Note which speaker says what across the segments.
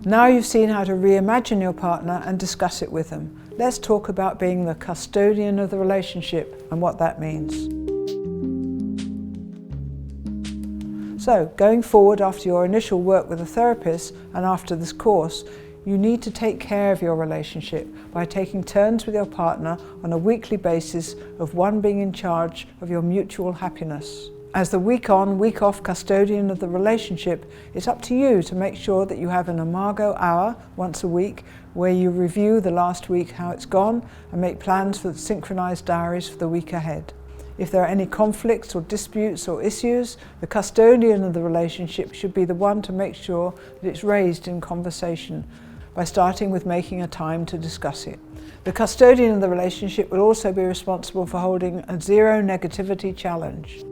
Speaker 1: Now you've seen how to reimagine your partner and discuss it with them. Let's talk about being the custodian of the relationship and what that means. So, going forward after your initial work with a therapist and after this course, you need to take care of your relationship by taking turns with your partner on a weekly basis of one being in charge of your mutual happiness. As the week-on, week-off custodian of the relationship, it's up to you to make sure that you have an IMAGO hour once a week where you review the last week, how it's gone, and make plans for the synchronized diaries for the week ahead. If there are any conflicts or disputes or issues, the custodian of the relationship should be the one to make sure that it's raised in conversation by starting with making a time to discuss it. The custodian of the relationship will also be responsible for holding a zero negativity challenge.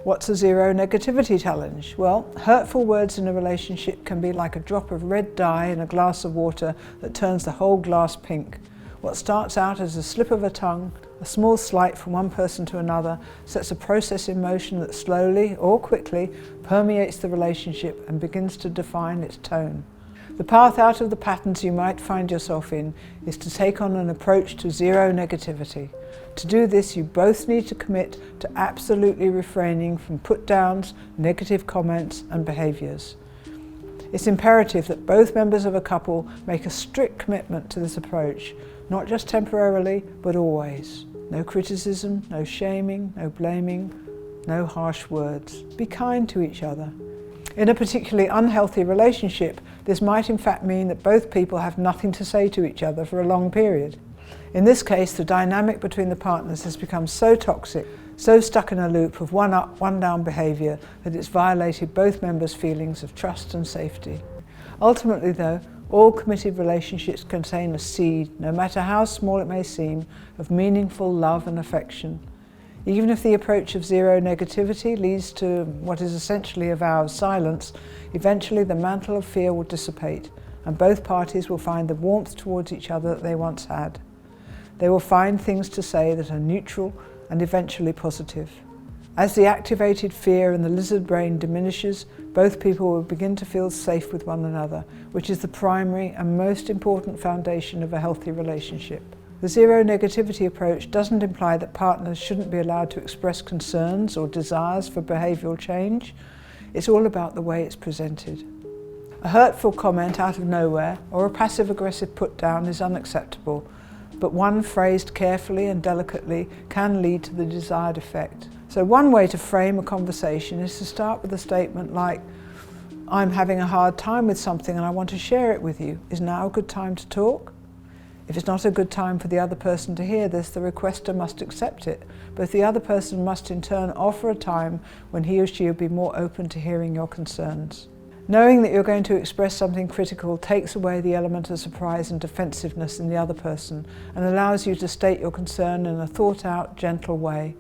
Speaker 1: What's a zero negativity challenge? Well, hurtful words in a relationship can be like a drop of red dye in a glass of water that turns the whole glass pink. What starts out as a slip of a tongue, a small slight from one person to another, sets a process in motion that slowly or quickly permeates the relationship and begins to define its tone. The path out of the patterns you might find yourself in is to take on an approach to zero negativity. To do this, you both need to commit to absolutely refraining from put-downs, negative comments and behaviours. It's imperative that both members of a couple make a strict commitment to this approach, not just temporarily, but always. No criticism, no shaming, no blaming, no harsh words. Be kind to each other. In a particularly unhealthy relationship, this might in fact mean that both people have nothing to say to each other for a long period. In this case, the dynamic between the partners has become so toxic, so stuck in a loop of one up, one down behaviour that it's violated both members' feelings of trust and safety. Ultimately though, all committed relationships contain a seed, no matter how small it may seem, of meaningful love and affection. Even if the approach of zero negativity leads to what is essentially a vow of silence, eventually the mantle of fear will dissipate and both parties will find the warmth towards each other that they once had. They will find things to say that are neutral and eventually positive. As the activated fear in the lizard brain diminishes, both people will begin to feel safe with one another, which is the primary and most important foundation of a healthy relationship. The zero negativity approach doesn't imply that partners shouldn't be allowed to express concerns or desires for behavioural change. It's all about the way it's presented. A hurtful comment out of nowhere or a passive-aggressive put-down is unacceptable, but one phrased carefully and delicately can lead to the desired effect. So one way to frame a conversation is to start with a statement like, "I'm having a hard time with something and I want to share it with you. Is now a good time to talk?" If it's not a good time for the other person to hear this, the requester must accept it, but the other person must in turn offer a time when he or she will be more open to hearing your concerns. Knowing that you're going to express something critical takes away the element of surprise and defensiveness in the other person and allows you to state your concern in a thought-out, gentle way.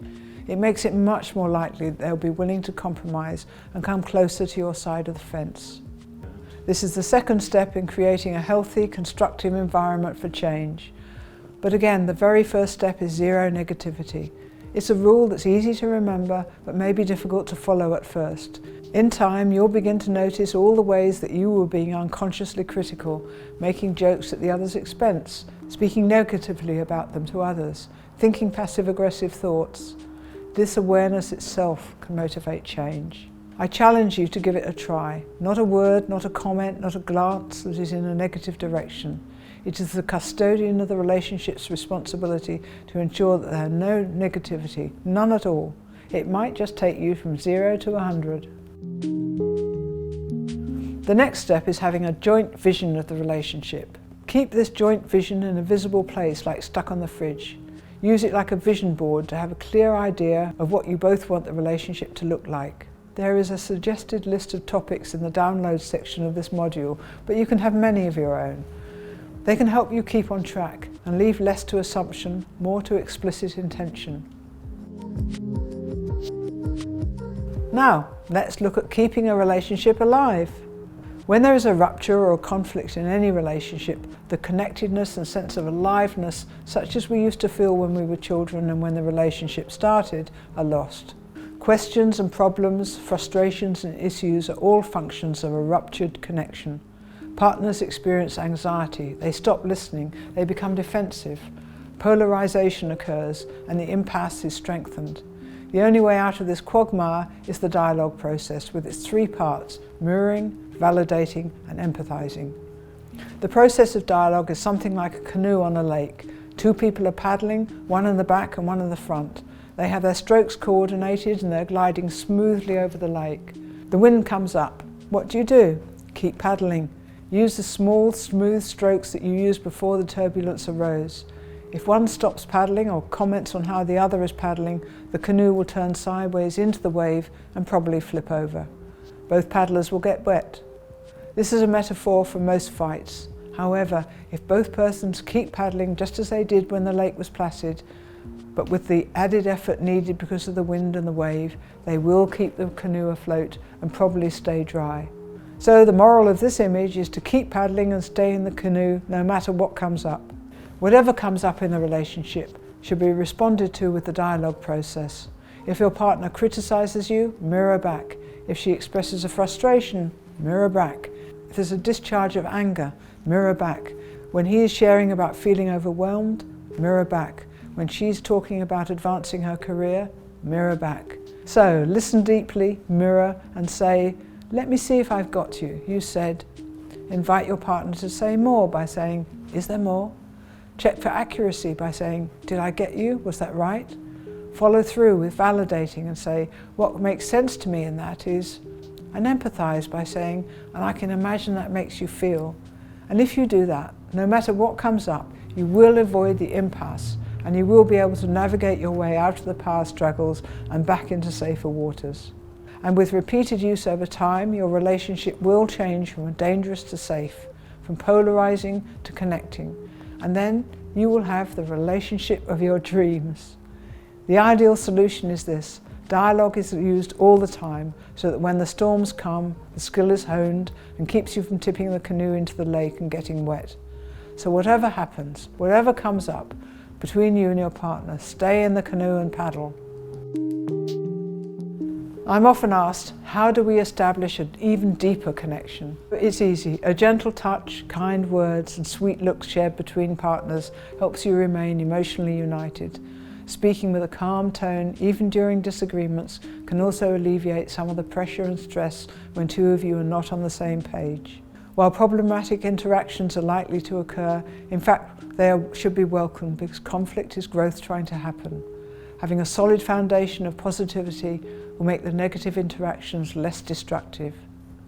Speaker 1: It makes it much more likely that they'll be willing to compromise and come closer to your side of the fence. This is the second step in creating a healthy, constructive environment for change. But again, the very first step is zero negativity. It's a rule that's easy to remember, but may be difficult to follow at first. In time, you'll begin to notice all the ways that you were being unconsciously critical, making jokes at the other's expense, speaking negatively about them to others, thinking passive-aggressive thoughts. This awareness itself can motivate change. I challenge you to give it a try. Not a word, not a comment, not a glance that is in a negative direction. It is the custodian of the relationship's responsibility to ensure that there are no negativity, none at all. It might just take you from 0 to 100. The next step is having a joint vision of the relationship. Keep this joint vision in a visible place, like stuck on the fridge. Use it like a vision board to have a clear idea of what you both want the relationship to look like. There is a suggested list of topics in the download section of this module, but you can have many of your own. They can help you keep on track and leave less to assumption, more to explicit intention. Now, let's look at keeping a relationship alive. When there is a rupture or a conflict in any relationship, the connectedness and sense of aliveness, such as we used to feel when we were children and when the relationship started, are lost. Questions and problems, frustrations and issues are all functions of a ruptured connection. Partners experience anxiety, they stop listening, they become defensive. Polarization occurs and the impasse is strengthened. The only way out of this quagmire is the dialogue process with its three parts: mirroring, validating and empathizing. The process of dialogue is something like a canoe on a lake. Two people are paddling, one in the back and one in the front. They have their strokes coordinated and they're gliding smoothly over the lake. The wind comes up. What do? Keep paddling. Use the small, smooth strokes that you used before the turbulence arose. If one stops paddling or comments on how the other is paddling, the canoe will turn sideways into the wave and probably flip over. Both paddlers will get wet. This is a metaphor for most fights. However, if both persons keep paddling just as they did when the lake was placid, but with the added effort needed because of the wind and the wave, they will keep the canoe afloat and probably stay dry. So the moral of this image is to keep paddling and stay in the canoe no matter what comes up. Whatever comes up in the relationship should be responded to with the dialogue process. If your partner criticizes you, mirror back. If she expresses a frustration, mirror back. If there's a discharge of anger, mirror back. When he is sharing about feeling overwhelmed, mirror back. When she's talking about advancing her career, mirror back. So listen deeply, mirror and say, "Let me see if I've got you," you said. Invite your partner to say more by saying, "Is there more?" Check for accuracy by saying, "Did I get you? Was that right?" Follow through with validating and say, "What makes sense to me in that is," and empathize by saying, "And I can imagine that makes you feel." And if you do that, no matter what comes up, you will avoid the impasse and you will be able to navigate your way out of the power struggles and back into safer waters. And with repeated use over time, your relationship will change from dangerous to safe, from polarizing to connecting. And then you will have the relationship of your dreams. The ideal solution is this: dialogue is used all the time so that when the storms come, the skill is honed and keeps you from tipping the canoe into the lake and getting wet. So whatever happens, whatever comes up between you and your partner, stay in the canoe and paddle. I'm often asked, how do we establish an even deeper connection? It's easy. A gentle touch, kind words and sweet looks shared between partners helps you remain emotionally united. Speaking with a calm tone, even during disagreements, can also alleviate some of the pressure and stress when two of you are not on the same page. While problematic interactions are likely to occur, in fact, should be welcomed because conflict is growth trying to happen. Having a solid foundation of positivity will make the negative interactions less destructive.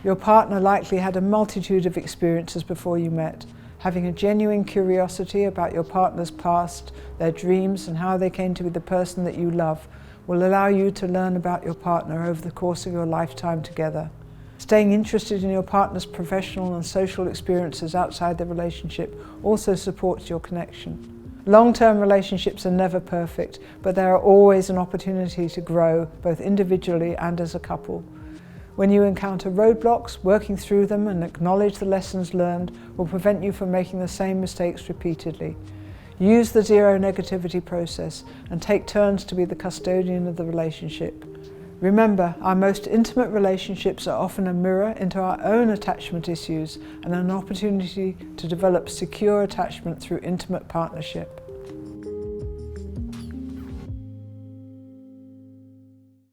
Speaker 1: Your partner likely had a multitude of experiences before you met. Having a genuine curiosity about your partner's past, their dreams and how they came to be the person that you love will allow you to learn about your partner over the course of your lifetime together. Staying interested in your partner's professional and social experiences outside the relationship also supports your connection. Long-term relationships are never perfect, but there are always an opportunity to grow, both individually and as a couple. When you encounter roadblocks, working through them and acknowledge the lessons learned will prevent you from making the same mistakes repeatedly. Use the zero negativity process and take turns to be the custodian of the relationship. Remember, our most intimate relationships are often a mirror into our own attachment issues and an opportunity to develop secure attachment through intimate partnership.